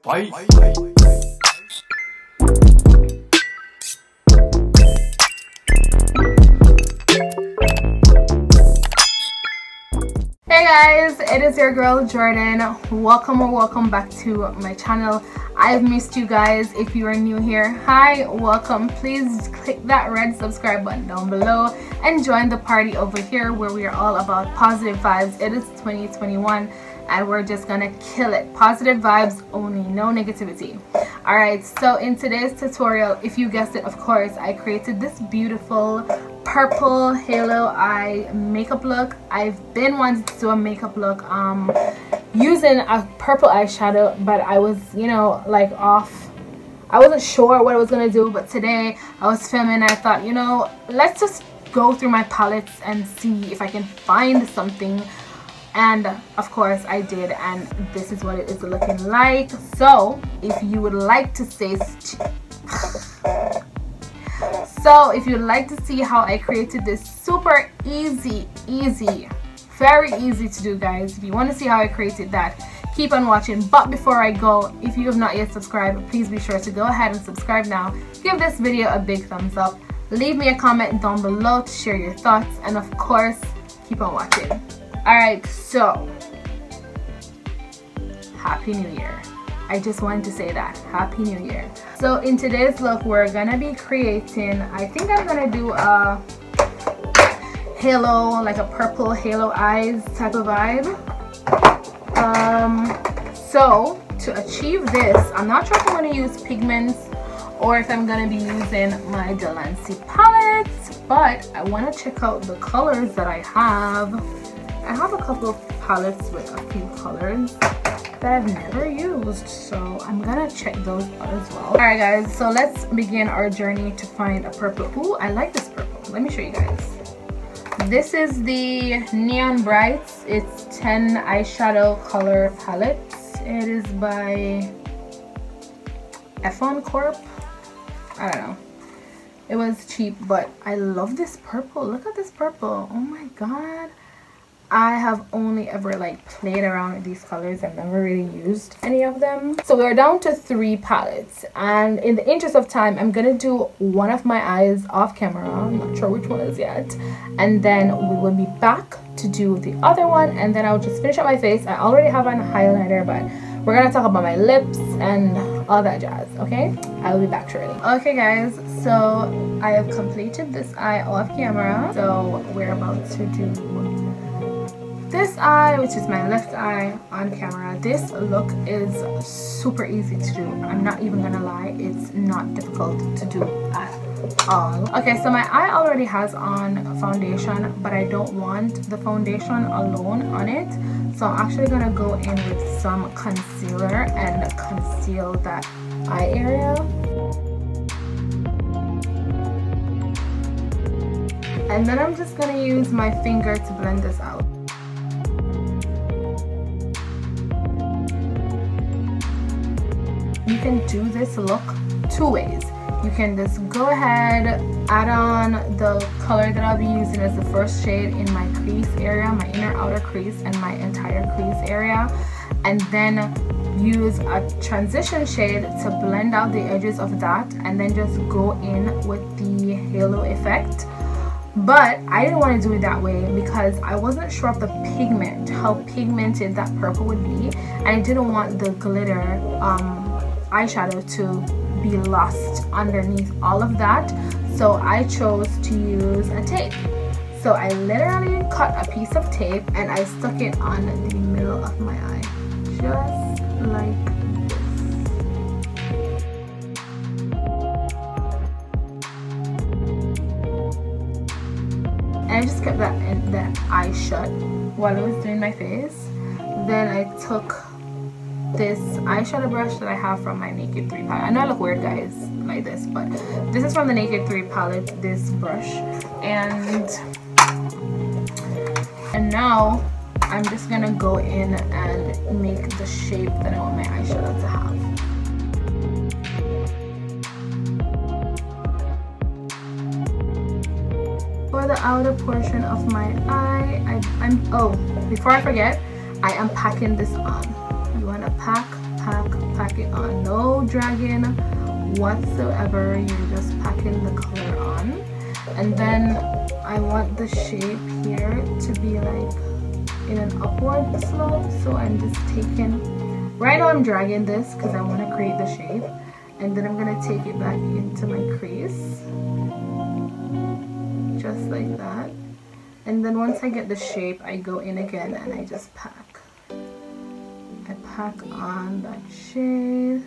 Bye. Hey guys, it is your girl Jordan. Welcome back to my channel. I've missed you guys. If you are new here, hi, welcome. Please click that red subscribe button down below and join the party over here where we are all about positive vibes. It is 2021 and we're just gonna kill it. Positive vibes only, no negativity. Alright, so in today's tutorial, if you guessed it, of course, I created this beautiful purple halo eye makeup look. I've been wanting to do a makeup look using a purple eyeshadow, but I was, you know, like off. I wasn't sure what I was gonna do, but today I was filming and I thought, you know, let's just go through my palettes and see if I can find something. And of course I did, and this is what it is looking like. So if you would like to see how I created this super easy, very easy to do, guys, if you want to see how I created that, keep on watching. But before I go, if you have not yet subscribed, please be sure to go ahead and subscribe now. Give this video a big thumbs up, leave me a comment down below to share your thoughts, and of course keep on watching. Alright, so Happy New Year. I just wanted to say that. Happy New Year. So in today's look, we're gonna be creating, I think I'm gonna do a halo, like a purple halo eyes type of vibe. So to achieve this, I'm not sure if I'm gonna use pigments or if I'm gonna be using my Delancey palettes, but I wanna check out the colors that I have. I have a couple of palettes with a few colors that I've never used, so I'm gonna check those out as well. Alright guys, so let's begin our journey to find a purple. Ooh, I like this purple. Let me show you guys. This is the Neon Brights. It's 10 eyeshadow color palettes. It is by F1 Corp. I don't know. It was cheap, but I love this purple. Look at this purple. Oh my god. I have only ever like played around with these colors. I've never really used any of them. So we're down to 3 palettes, and in the interest of time, I'm gonna do one of my eyes off camera. I'm not sure which one is yet, and then we will be back to do the other one, and then I'll just finish up my face. I already have an highlighter, but we're gonna talk about my lips and all that jazz. Okay, I'll be back shortly. Okay guys, so I have completed this eye off camera, so we're about to do this eye, which is my left eye, on camera. This look is super easy to do. I'm not even gonna lie, it's not difficult to do at all. Okay, so my eye already has on foundation, but I don't want the foundation alone on it, so I'm actually gonna go in with some concealer and conceal that eye area. And then I'm just gonna use my finger to blend this out. You can do this look 2 ways. You can just go ahead, add on the color that I'll be using as the first shade in my crease area, my inner outer crease and my entire crease area, and then use a transition shade to blend out the edges of that, and then just go in with the halo effect. But I didn't want to do it that way because I wasn't sure of the pigment, how pigmented that purple would be, and I didn't want the glitter eyeshadow to be lost underneath all of that, so I chose to use a tape. So I literally cut a piece of tape and I stuck it on the middle of my eye, just like this. And I just kept that eye shut while I was doing my face. Then I took this eyeshadow brush that I have from my Naked 3 palette. I know I look weird guys like this, but this is from the Naked 3 palette, this brush. And now I'm just gonna go in and make the shape that I want my eyeshadow to have. For the outer portion of my eye, oh, before I forget, I am packing this on. You want to pack pack it on. No dragging whatsoever. You're just packing the color on. And then I want the shape here to be like in an upward slope, so I'm just taking, right now I'm dragging this because I want to create the shape, and then I'm going to take it back into my crease just like that. And then once I get the shape, I go in again and I just pack. I pack on that shade.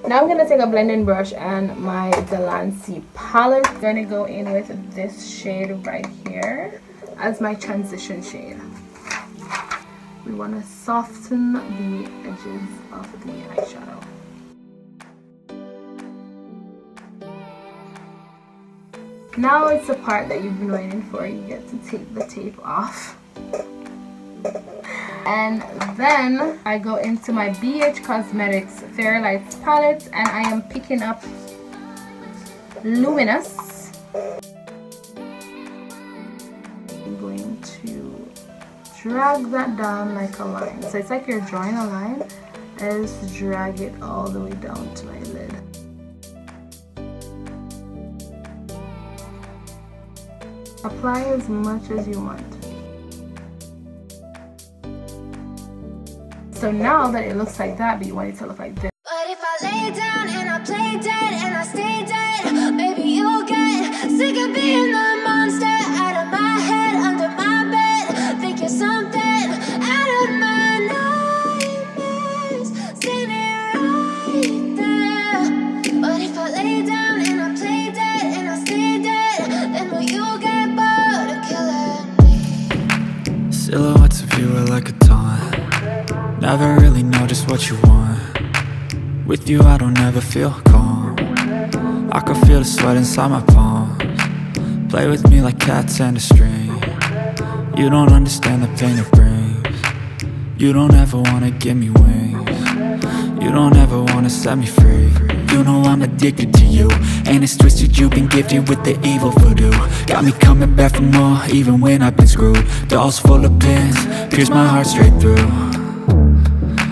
Now I'm going to take a blending brush and my Delancey palette. I'm going to go in with this shade right here as my transition shade. We want to soften the edges of the eyeshadow. Now it's the part that you've been waiting for. You get to take the tape off. And then I go into my BH Cosmetics Fair Lights palette and I am picking up Luminous. I'm going to drag that down like a line. So it's like you're drawing a line and just drag it all the way down to my lid. Apply as much as you want. So now that it looks like that, but you want it to look like this. But if I lay down and I play dead and I stay dead, maybe you'll get sick of being the monster out of my head, under my bed. Think you're something out of my nightmares. See me right there. But if I lay down and I play dead and I stay dead, then will you get bored of killing me? Silhouettes of you are like a taunt. Never really know just what you want. With you I don't ever feel calm. I can feel the sweat inside my palms. Play with me like cats and a string. You don't understand the pain it brings. You don't ever wanna give me wings. You don't ever wanna set me free. You know I'm addicted to you, and it's twisted, you've been gifted with the evil voodoo. Got me coming back for more, even when I've been screwed. Dolls full of pins, pierce my heart straight through.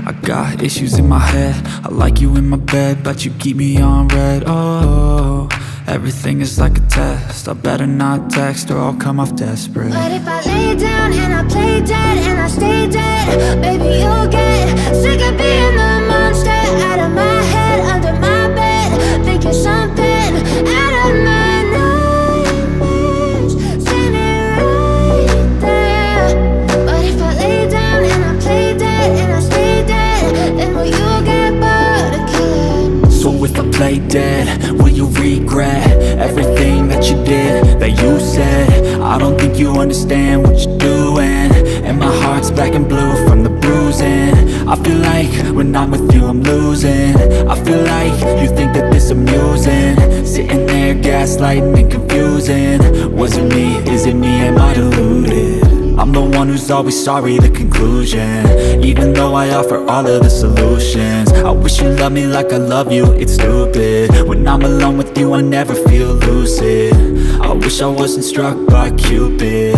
I got issues in my head, I like you in my bed, but you keep me on red. Oh, everything is like a test. I better not text or I'll come off desperate. But if I lay down and I play dead and I stay dead, baby you'll get sick of being the monster out of my head, under my bed. Think you're something out of my nightmares. See me right there. But if I lay down and I play dead and I stay dead, then will you get bored of killing me? So if I play dead, will you regret everything that you did, that you said? I don't think you understand what you're doing, and my heart's black and blue from the bruising. I feel like when I'm with you I'm losing. I feel like you think that this amusing, sitting there gaslighting and confusing. Was it me? Is it me? Am I deluded? I'm the one who's always sorry, the conclusion. Even though I offer all of the solutions, I wish you loved me like I love you, it's stupid. When I'm alone with you I never feel lucid. I wish I wasn't struck by Cupid.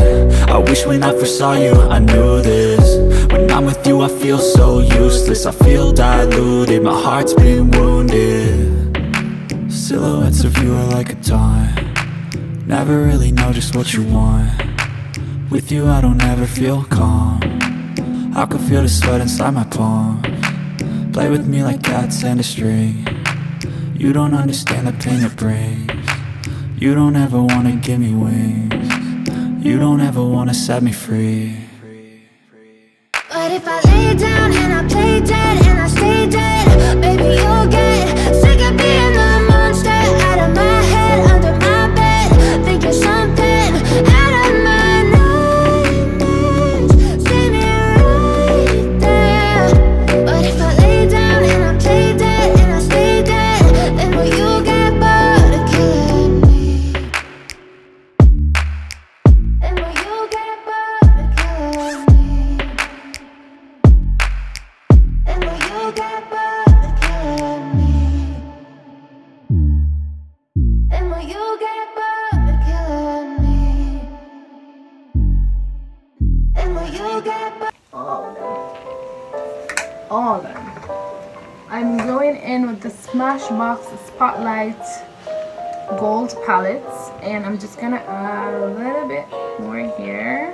I wish when I first saw you I knew this. When I'm with you I feel so useless, I feel diluted, my heart's been wounded. Silhouettes of you are like a taunt. Never really know just what you want. With you I don't ever feel calm. I can feel the sweat inside my palms. Play with me like cats and a string. You don't understand the pain it brings. You don't ever wanna give me wings. You don't ever wanna set me free. But if I lay down and I play dead and I stay dead, baby you'll get sick of being the monster out of my head, under my bed. Think you're something out of my nightmares. See me right there. But if I lay down and I play dead and I stay dead, then will you get bored of killing me? Then will you get bored of killing me? And will going in with the Smashbox Spotlight Gold palettes, and I'm just gonna add a little bit more here.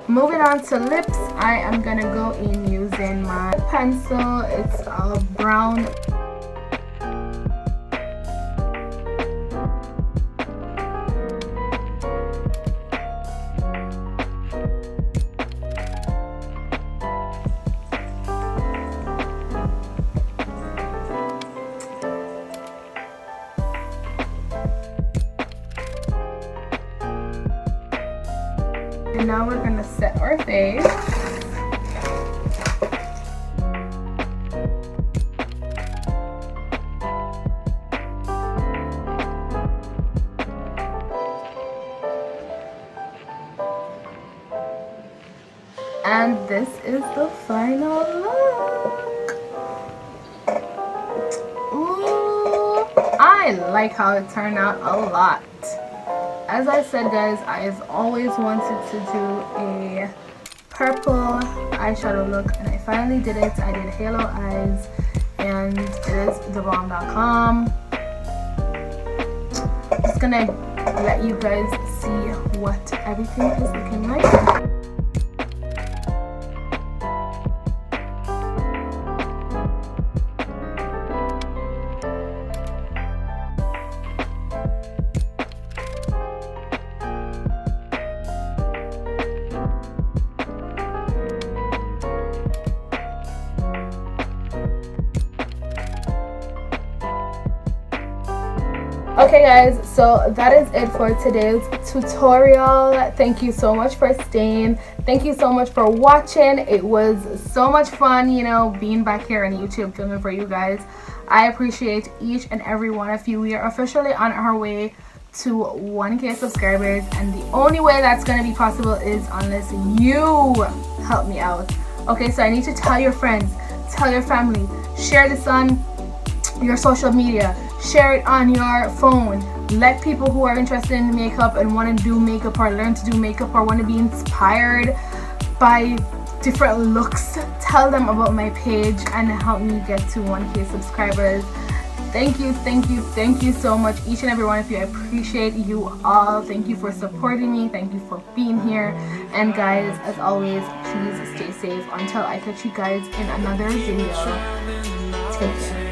Moving on to lips, I am gonna go in using my pencil. It's a brown. And now we're gonna set our face. And this is the final look. Ooh, I like how it turned out a lot. As I said, guys, I've always wanted to do a purple eyeshadow look, and I finally did it. I did halo eyes, and it is thebomb.com. Just gonna let you guys see what everything is looking like. Okay guys, so that is it for today's tutorial. Thank you so much for staying. Thank you so much for watching. It was so much fun, you know, being back here on YouTube filming for you guys. I appreciate each and every one of you. We are officially on our way to 1K subscribers, and the only way that's going to be possible is unless you help me out. Okay, so I need to tell your friends, tell your family, share this on your social media, share it on your phone. Let people who are interested in makeup and want to do makeup or learn to do makeup or want to be inspired by different looks, tell them about my page and help me get to 1K subscribers. Thank you, thank you, thank you so much, each and every one of you. I appreciate you all. Thank you for supporting me. Thank you for being here. And guys, as always, please stay safe until I catch you guys in another video. Take care.